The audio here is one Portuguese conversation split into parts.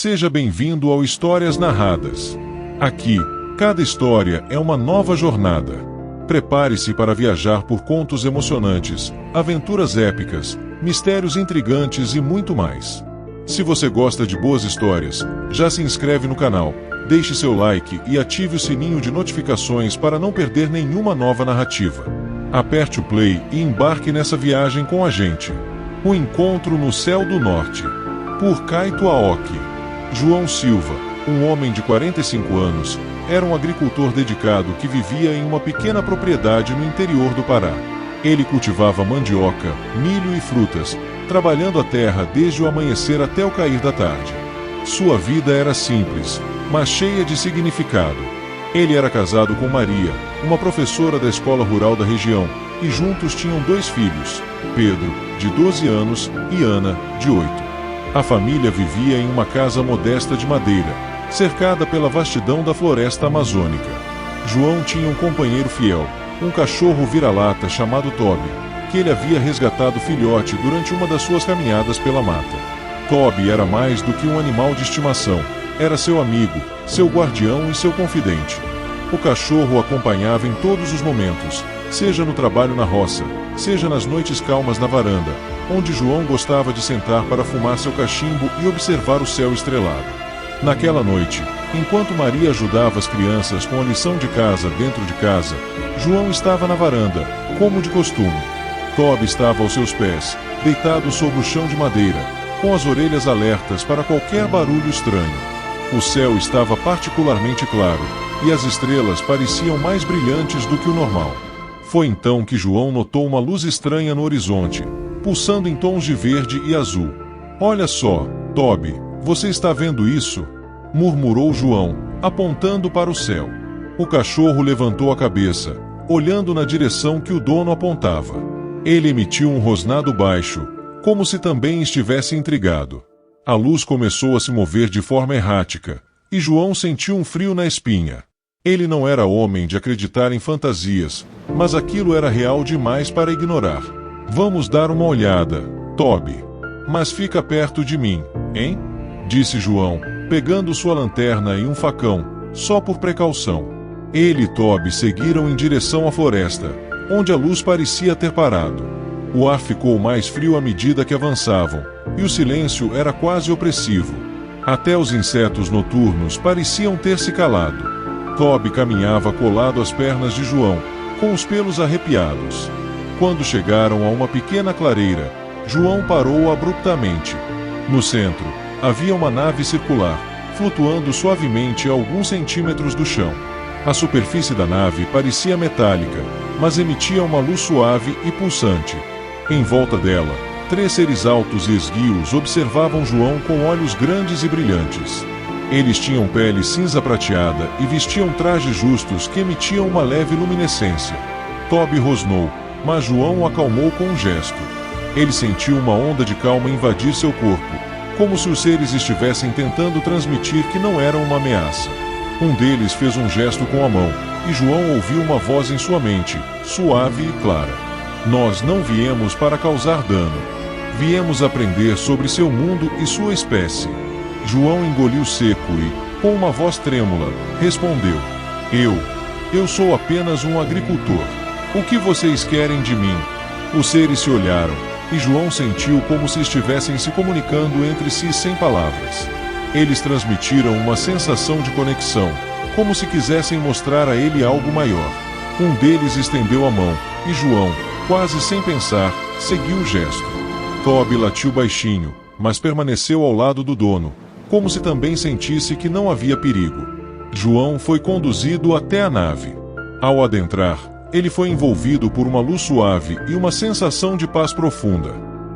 Seja bem-vindo ao Histórias Narradas. Aqui, cada história é uma nova jornada. Prepare-se para viajar por contos emocionantes, aventuras épicas, mistérios intrigantes e muito mais. Se você gosta de boas histórias, já se inscreve no canal, deixe seu like e ative o sininho de notificações para não perder nenhuma nova narrativa. Aperte o play e embarque nessa viagem com a gente. O Encontro no Céu do Norte, por Kaito Aoki. João Silva, um homem de 45 anos, era um agricultor dedicado que vivia em uma pequena propriedade no interior do Pará. Ele cultivava mandioca, milho e frutas, trabalhando a terra desde o amanhecer até o cair da tarde. Sua vida era simples, mas cheia de significado. Ele era casado com Maria, uma professora da escola rural da região, e juntos tinham 2 filhos, Pedro, de 12 anos, e Ana, de 8. A família vivia em uma casa modesta de madeira, cercada pela vastidão da floresta amazônica. João tinha um companheiro fiel, um cachorro vira-lata chamado Toby, que ele havia resgatado filhote durante uma das suas caminhadas pela mata. Toby era mais do que um animal de estimação, era seu amigo, seu guardião e seu confidente. O cachorro o acompanhava em todos os momentos, seja no trabalho na roça, seja nas noites calmas na varanda, onde João gostava de sentar para fumar seu cachimbo e observar o céu estrelado. Naquela noite, enquanto Maria ajudava as crianças com a lição de casa dentro de casa, João estava na varanda, como de costume. Toby estava aos seus pés, deitado sobre o chão de madeira, com as orelhas alertas para qualquer barulho estranho. O céu estava particularmente claro, e as estrelas pareciam mais brilhantes do que o normal. Foi então que João notou uma luz estranha no horizonte, pulsando em tons de verde e azul. "Olha só, Toby, você está vendo isso?" murmurou João, apontando para o céu. O cachorro levantou a cabeça, olhando na direção que o dono apontava. Ele emitiu um rosnado baixo, como se também estivesse intrigado. A luz começou a se mover de forma errática, e João sentiu um frio na espinha. Ele não era homem de acreditar em fantasias, mas aquilo era real demais para ignorar. "Vamos dar uma olhada, Toby. Mas fica perto de mim, hein?" disse João, pegando sua lanterna e um facão, só por precaução. Ele e Toby seguiram em direção à floresta, onde a luz parecia ter parado. O ar ficou mais frio à medida que avançavam, e o silêncio era quase opressivo. Até os insetos noturnos pareciam ter se calado. Toby caminhava colado às pernas de João, com os pelos arrepiados. Quando chegaram a uma pequena clareira, João parou abruptamente. No centro, havia uma nave circular, flutuando suavemente a alguns centímetros do chão. A superfície da nave parecia metálica, mas emitia uma luz suave e pulsante. Em volta dela, 3 seres altos e esguios observavam João com olhos grandes e brilhantes. Eles tinham pele cinza prateada e vestiam trajes justos que emitiam uma leve luminescência. Toby rosnou, mas João o acalmou com um gesto. Ele sentiu uma onda de calma invadir seu corpo, como se os seres estivessem tentando transmitir que não eram uma ameaça. Um deles fez um gesto com a mão, e João ouviu uma voz em sua mente, suave e clara. "Nós não viemos para causar dano. Viemos aprender sobre seu mundo e sua espécie." João engoliu seco e, com uma voz trêmula, respondeu: Eu sou apenas um agricultor. O que vocês querem de mim?" Os seres se olharam, e João sentiu como se estivessem se comunicando entre si sem palavras. Eles transmitiram uma sensação de conexão, como se quisessem mostrar a ele algo maior. Um deles estendeu a mão, e João, quase sem pensar, seguiu o gesto. Toby latiu baixinho, mas permaneceu ao lado do dono, como se também sentisse que não havia perigo. João foi conduzido até a nave. Ao adentrar, ele foi envolvido por uma luz suave e uma sensação de paz profunda.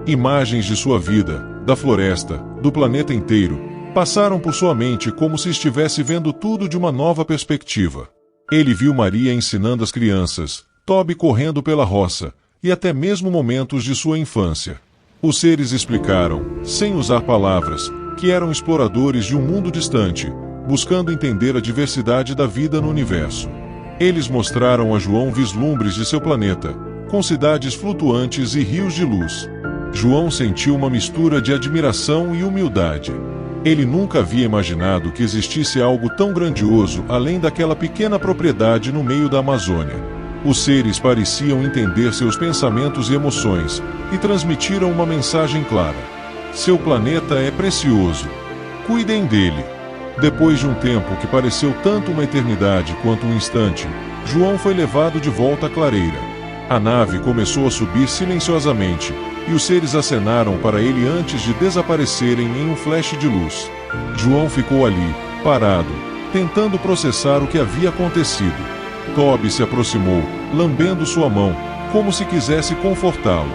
Imagens de sua vida, da floresta, do planeta inteiro, passaram por sua mente como se estivesse vendo tudo de uma nova perspectiva. Ele viu Maria ensinando as crianças, Toby correndo pela roça, e até mesmo momentos de sua infância. Os seres explicaram, sem usar palavras, que eram exploradores de um mundo distante, buscando entender a diversidade da vida no universo. Eles mostraram a João vislumbres de seu planeta, com cidades flutuantes e rios de luz. João sentiu uma mistura de admiração e humildade. Ele nunca havia imaginado que existisse algo tão grandioso além daquela pequena propriedade no meio da Amazônia. Os seres pareciam entender seus pensamentos e emoções, e transmitiram uma mensagem clara. Seu planeta é precioso. Cuidem dele. Depois de um tempo que pareceu tanto uma eternidade quanto um instante, João foi levado de volta à clareira. A nave começou a subir silenciosamente, e os seres acenaram para ele antes de desaparecerem em um flash de luz. João ficou ali, parado, tentando processar o que havia acontecido. Toby se aproximou, lambendo sua mão, como se quisesse confortá-lo.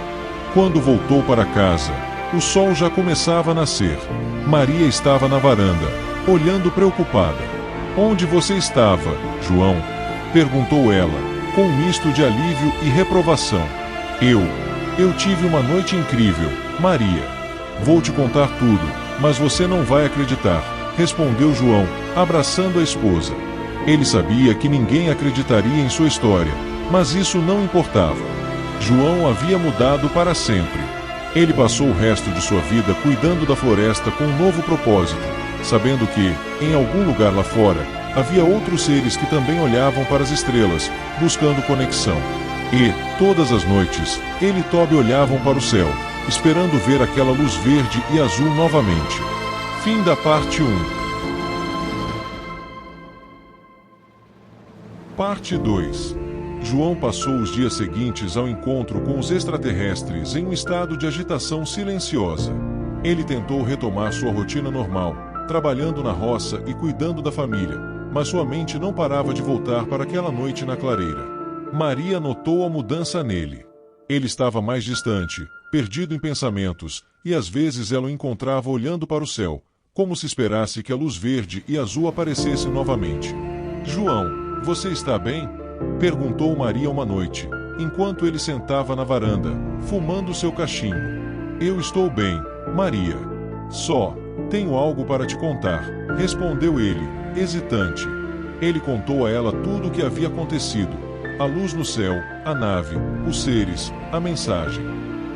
Quando voltou para casa, o sol já começava a nascer. Maria estava na varanda, olhando preocupada. "Onde você estava, João?" perguntou ela, com um misto de alívio e reprovação. Eu tive uma noite incrível, Maria. Vou te contar tudo, mas você não vai acreditar", respondeu João, abraçando a esposa. Ele sabia que ninguém acreditaria em sua história, mas isso não importava. João havia mudado para sempre. Ele passou o resto de sua vida cuidando da floresta com um novo propósito, sabendo que, em algum lugar lá fora, havia outros seres que também olhavam para as estrelas, buscando conexão. E, todas as noites, ele e Toby olhavam para o céu, esperando ver aquela luz verde e azul novamente. Fim da parte 1. Parte 2. João passou os dias seguintes ao encontro com os extraterrestres em um estado de agitação silenciosa. Ele tentou retomar sua rotina normal, trabalhando na roça e cuidando da família, mas sua mente não parava de voltar para aquela noite na clareira. Maria notou a mudança nele. Ele estava mais distante, perdido em pensamentos, e às vezes ela o encontrava olhando para o céu, como se esperasse que a luz verde e azul aparecesse novamente. "João, você está bem?" perguntou Maria uma noite, enquanto ele sentava na varanda, fumando seu cachimbo. "Eu estou bem, Maria. Só tenho algo para te contar", respondeu ele, hesitante. Ele contou a ela tudo o que havia acontecido: a luz no céu, a nave, os seres, a mensagem.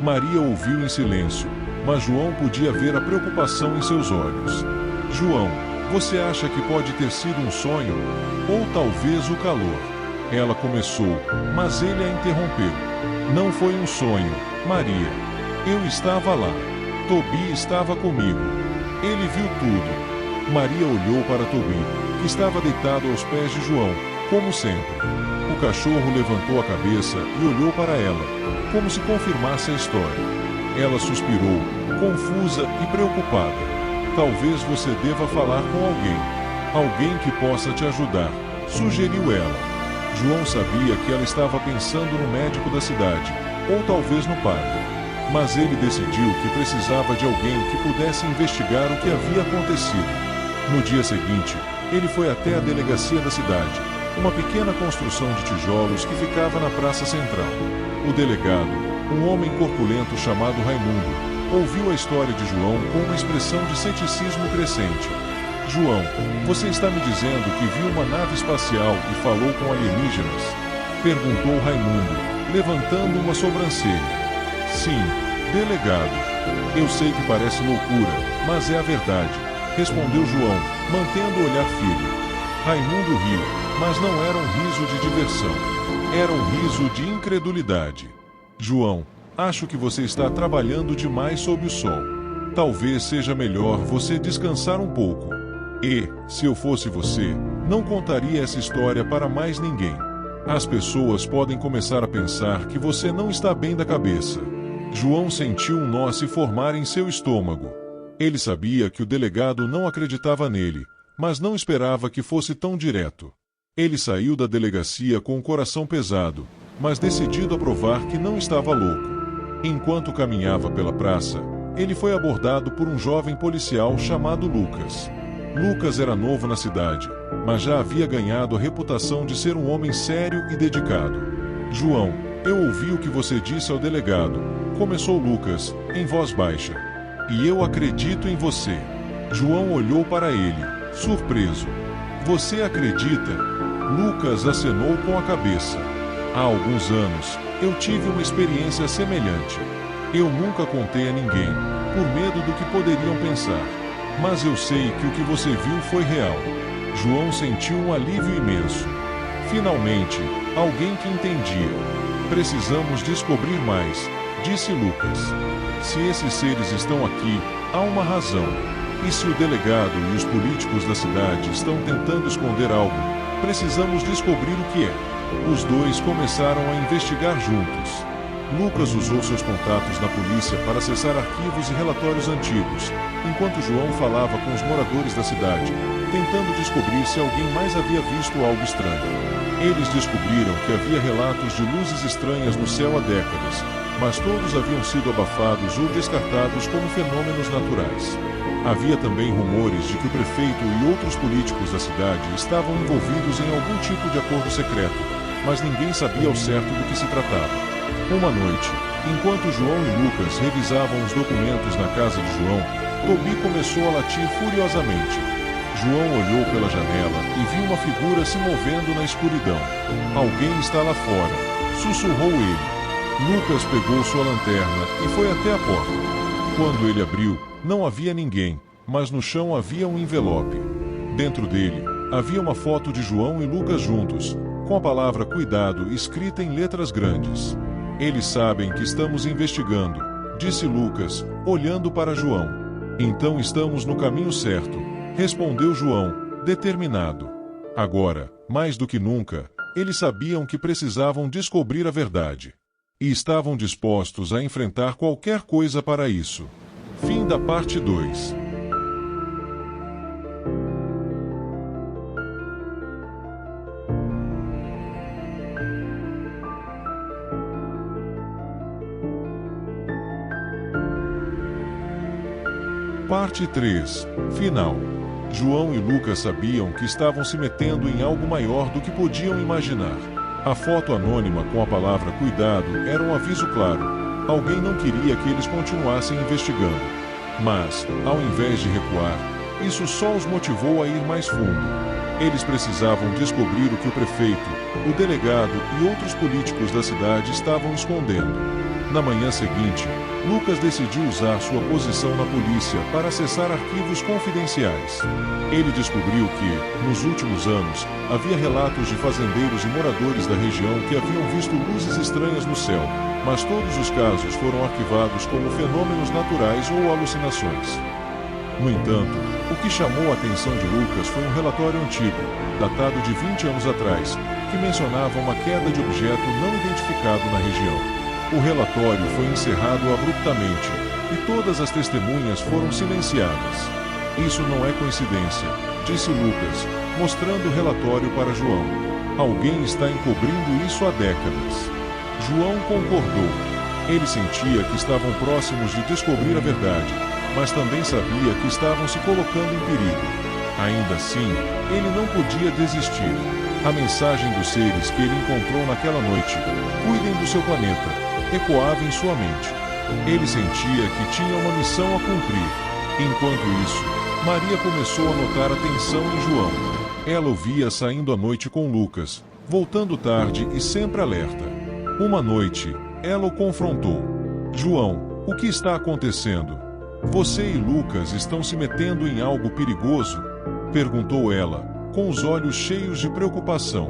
Maria ouviu em silêncio, mas João podia ver a preocupação em seus olhos. "João, você acha que pode ter sido um sonho? Ou talvez o calor?" Ela começou, mas ele a interrompeu. "Não foi um sonho, Maria. Eu estava lá. Toby estava comigo. Ele viu tudo." Maria olhou para Toby, que estava deitado aos pés de João, como sempre. O cachorro levantou a cabeça e olhou para ela, como se confirmasse a história. Ela suspirou, confusa e preocupada. "Talvez você deva falar com alguém que possa te ajudar", sugeriu ela. João sabia que ela estava pensando no médico da cidade, ou talvez no padre. Mas ele decidiu que precisava de alguém que pudesse investigar o que havia acontecido. No dia seguinte, ele foi até a delegacia da cidade, uma pequena construção de tijolos que ficava na praça central. O delegado, um homem corpulento chamado Raimundo, ouviu a história de João com uma expressão de ceticismo crescente. "João, você está me dizendo que viu uma nave espacial e falou com alienígenas?" perguntou Raimundo, levantando uma sobrancelha. "Sim, delegado. Eu sei que parece loucura, mas é a verdade", respondeu João, mantendo o olhar firme. Raimundo riu, mas não era um riso de diversão. Era um riso de incredulidade. "João, acho que você está trabalhando demais sob o sol. Talvez seja melhor você descansar um pouco. E, se eu fosse você, não contaria essa história para mais ninguém. As pessoas podem começar a pensar que você não está bem da cabeça." João sentiu um nó se formar em seu estômago. Ele sabia que o delegado não acreditava nele, mas não esperava que fosse tão direto. Ele saiu da delegacia com o coração pesado, mas decidido a provar que não estava louco. Enquanto caminhava pela praça, ele foi abordado por um jovem policial chamado Lucas. Lucas era novo na cidade, mas já havia ganhado a reputação de ser um homem sério e dedicado. "João, eu ouvi o que você disse ao delegado", começou Lucas, em voz baixa. "E eu acredito em você." João olhou para ele, surpreso. "Você acredita?" Lucas acenou com a cabeça. "Há alguns anos, eu tive uma experiência semelhante. Eu nunca contei a ninguém, por medo do que poderiam pensar. Mas eu sei que o que você viu foi real. João sentiu um alívio imenso. Finalmente, alguém que entendia. Precisamos descobrir mais, disse Lucas. Se esses seres estão aqui, há uma razão. E se o delegado e os políticos da cidade estão tentando esconder algo, precisamos descobrir o que é. Os dois começaram a investigar juntos. Lucas usou seus contatos na polícia para acessar arquivos e relatórios antigos, enquanto João falava com os moradores da cidade, tentando descobrir se alguém mais havia visto algo estranho. Eles descobriram que havia relatos de luzes estranhas no céu há décadas, mas todos haviam sido abafados ou descartados como fenômenos naturais. Havia também rumores de que o prefeito e outros políticos da cidade estavam envolvidos em algum tipo de acordo secreto, mas ninguém sabia ao certo do que se tratava. Uma noite, enquanto João e Lucas revisavam os documentos na casa de João, Tobi começou a latir furiosamente. João olhou pela janela e viu uma figura se movendo na escuridão. Alguém está lá fora, sussurrou ele. Lucas pegou sua lanterna e foi até a porta. Quando ele abriu, não havia ninguém, mas no chão havia um envelope. Dentro dele, havia uma foto de João e Lucas juntos, com a palavra cuidado escrita em letras grandes. Eles sabem que estamos investigando, disse Lucas, olhando para João. Então estamos no caminho certo, respondeu João, determinado. Agora, mais do que nunca, eles sabiam que precisavam descobrir a verdade. E estavam dispostos a enfrentar qualquer coisa para isso. Fim da parte 2. Parte 3. Final. João e Lucas sabiam que estavam se metendo em algo maior do que podiam imaginar. A foto anônima com a palavra cuidado era um aviso claro. Alguém não queria que eles continuassem investigando. Mas, ao invés de recuar, isso só os motivou a ir mais fundo. Eles precisavam descobrir o que o prefeito, o delegado e outros políticos da cidade estavam escondendo. Na manhã seguinte, Lucas decidiu usar sua posição na polícia para acessar arquivos confidenciais. Ele descobriu que, nos últimos anos, havia relatos de fazendeiros e moradores da região que haviam visto luzes estranhas no céu, mas todos os casos foram arquivados como fenômenos naturais ou alucinações. No entanto, o que chamou a atenção de Lucas foi um relatório antigo, datado de 20 anos atrás, que mencionava uma queda de objeto não identificado na região. O relatório foi encerrado abruptamente, e todas as testemunhas foram silenciadas. Isso não é coincidência, disse Lucas, mostrando o relatório para João. Alguém está encobrindo isso há décadas. João concordou. Ele sentia que estavam próximos de descobrir a verdade, mas também sabia que estavam se colocando em perigo. Ainda assim, ele não podia desistir. A mensagem dos seres que ele encontrou naquela noite, cuidem do seu planeta, ecoava em sua mente. Ele sentia que tinha uma missão a cumprir. Enquanto isso, Maria começou a notar a tensão em João. Ela o via saindo à noite com Lucas, voltando tarde e sempre alerta. Uma noite, ela o confrontou. João, o que está acontecendo? Você e Lucas estão se metendo em algo perigoso? Perguntou ela, com os olhos cheios de preocupação.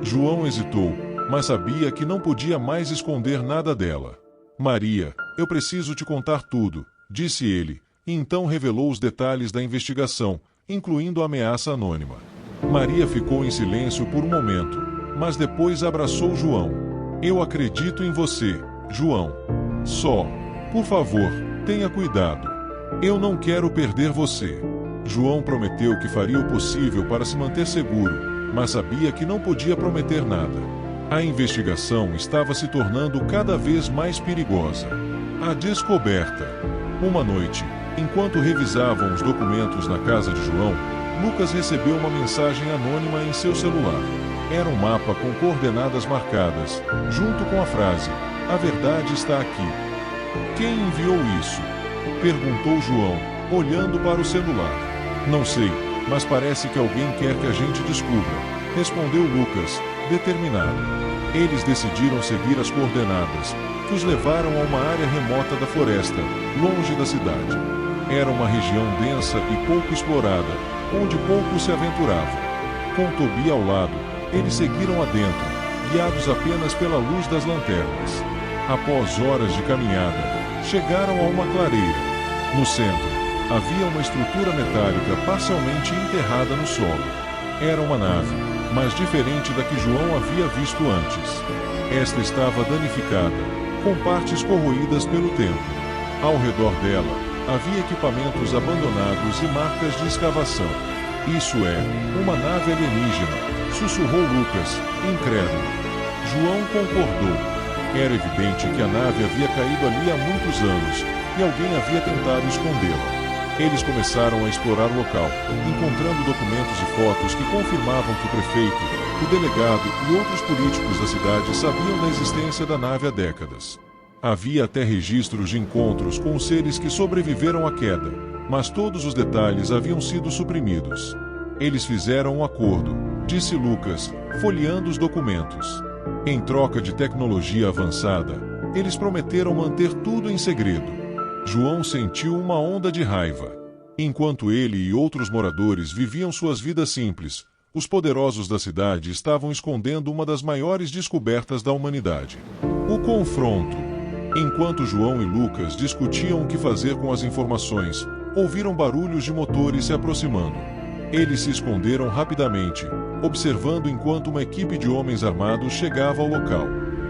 João hesitou, mas sabia que não podia mais esconder nada dela. Maria, eu preciso te contar tudo, disse ele, e então revelou os detalhes da investigação, incluindo a ameaça anônima. Maria ficou em silêncio por um momento, mas depois abraçou João. Eu acredito em você, João. Só, por favor, tenha cuidado. Eu não quero perder você. João prometeu que faria o possível para se manter seguro, mas sabia que não podia prometer nada. A investigação estava se tornando cada vez mais perigosa. A descoberta. Uma noite, enquanto revisavam os documentos na casa de João, Lucas recebeu uma mensagem anônima em seu celular. Era um mapa com coordenadas marcadas, junto com a frase: "A verdade está aqui." Quem enviou isso? Perguntou João, olhando para o celular. Não sei, mas parece que alguém quer que a gente descubra, respondeu Lucas, determinado. Eles decidiram seguir as coordenadas, que os levaram a uma área remota da floresta, longe da cidade. Era uma região densa e pouco explorada, onde poucos se aventuravam. Com Tobi ao lado, eles seguiram adentro, guiados apenas pela luz das lanternas. Após horas de caminhada, chegaram a uma clareira. No centro, havia uma estrutura metálica parcialmente enterrada no solo. Era uma nave, mas diferente da que João havia visto antes. Esta estava danificada, com partes corroídas pelo tempo. Ao redor dela, havia equipamentos abandonados e marcas de escavação. Isso é, uma nave alienígena, sussurrou Lucas, incrédulo. João concordou. Era evidente que a nave havia caído ali há muitos anos, e alguém havia tentado escondê-la. Eles começaram a explorar o local, encontrando documentos e fotos que confirmavam que o prefeito, o delegado e outros políticos da cidade sabiam da existência da nave há décadas. Havia até registros de encontros com os seres que sobreviveram à queda, mas todos os detalhes haviam sido suprimidos. Eles fizeram um acordo, disse Lucas, folheando os documentos. Em troca de tecnologia avançada, eles prometeram manter tudo em segredo. João sentiu uma onda de raiva. Enquanto ele e outros moradores viviam suas vidas simples, os poderosos da cidade estavam escondendo uma das maiores descobertas da humanidade. O confronto. Enquanto João e Lucas discutiam o que fazer com as informações, ouviram barulhos de motores se aproximando. Eles se esconderam rapidamente, observando enquanto uma equipe de homens armados chegava ao local.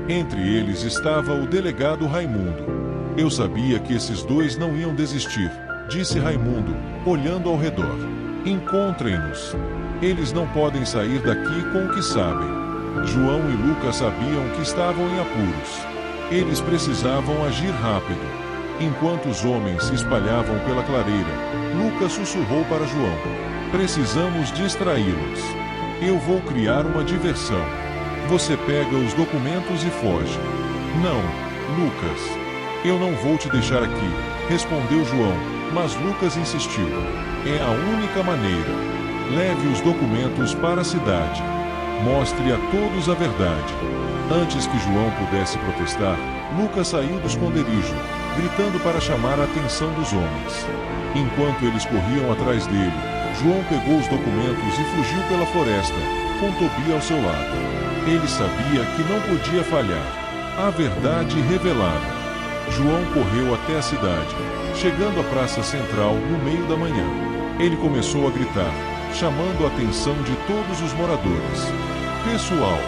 Entre eles estava o delegado Raimundo. Eu sabia que esses dois não iam desistir, disse Raimundo, olhando ao redor. Encontrem-nos. Eles não podem sair daqui com o que sabem. João e Lucas sabiam que estavam em apuros. Eles precisavam agir rápido. Enquanto os homens se espalhavam pela clareira, Lucas sussurrou para João: precisamos distraí-los. Eu vou criar uma diversão. Você pega os documentos e foge. Não, Lucas. Eu não vou te deixar aqui, respondeu João, mas Lucas insistiu. É a única maneira. Leve os documentos para a cidade. Mostre a todos a verdade. Antes que João pudesse protestar, Lucas saiu do esconderijo, gritando para chamar a atenção dos homens. Enquanto eles corriam atrás dele, João pegou os documentos e fugiu pela floresta, com Tobi ao seu lado. Ele sabia que não podia falhar. A verdade revelada. João correu até a cidade, chegando à praça central no meio da manhã. Ele começou a gritar, chamando a atenção de todos os moradores. Pessoal,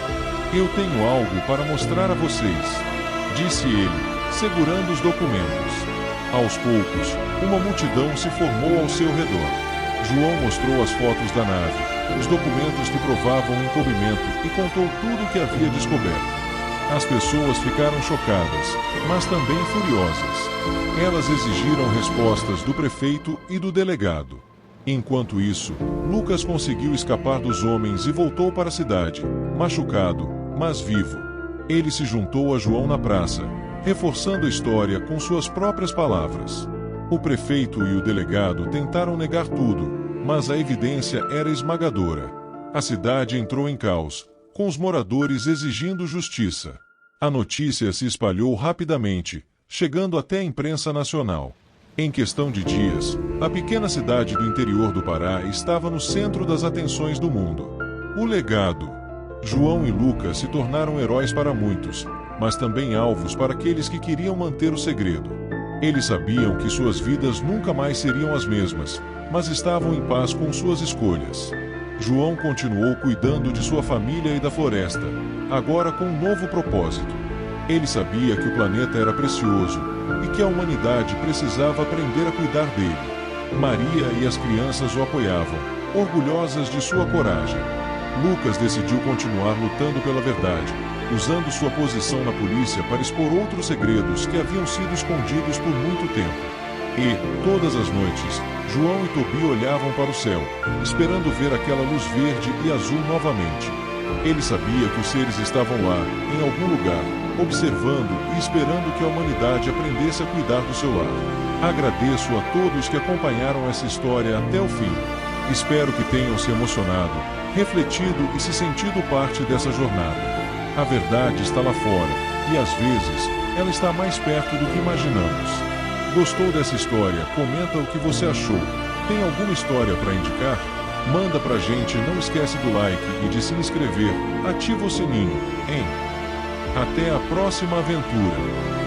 eu tenho algo para mostrar a vocês, disse ele, segurando os documentos. Aos poucos, uma multidão se formou ao seu redor. João mostrou as fotos da nave, os documentos que provavam o encobrimento e contou tudo o que havia descoberto. As pessoas ficaram chocadas, mas também furiosas. Elas exigiram respostas do prefeito e do delegado. Enquanto isso, Lucas conseguiu escapar dos homens e voltou para a cidade, machucado, mas vivo. Ele se juntou a João na praça, reforçando a história com suas próprias palavras. O prefeito e o delegado tentaram negar tudo, mas a evidência era esmagadora. A cidade entrou em caos, com os moradores exigindo justiça. A notícia se espalhou rapidamente, chegando até a imprensa nacional. Em questão de dias, a pequena cidade do interior do Pará estava no centro das atenções do mundo. O legado. João e Lucas se tornaram heróis para muitos, mas também alvos para aqueles que queriam manter o segredo. Eles sabiam que suas vidas nunca mais seriam as mesmas, mas estavam em paz com suas escolhas. João continuou cuidando de sua família e da floresta, agora com um novo propósito. Ele sabia que o planeta era precioso e que a humanidade precisava aprender a cuidar dele. Maria e as crianças o apoiavam, orgulhosas de sua coragem. Lucas decidiu continuar lutando pela verdade, usando sua posição na polícia para expor outros segredos que haviam sido escondidos por muito tempo. E, todas as noites, João e Tobi olhavam para o céu, esperando ver aquela luz verde e azul novamente. Ele sabia que os seres estavam lá, em algum lugar, observando e esperando que a humanidade aprendesse a cuidar do seu lar. Agradeço a todos que acompanharam essa história até o fim. Espero que tenham se emocionado, refletido e se sentido parte dessa jornada. A verdade está lá fora, e às vezes, ela está mais perto do que imaginamos. Gostou dessa história? Comenta o que você achou. Tem alguma história para indicar? Manda pra gente, não esquece do like e de se inscrever. Ativa o sininho, hein? Até a próxima aventura!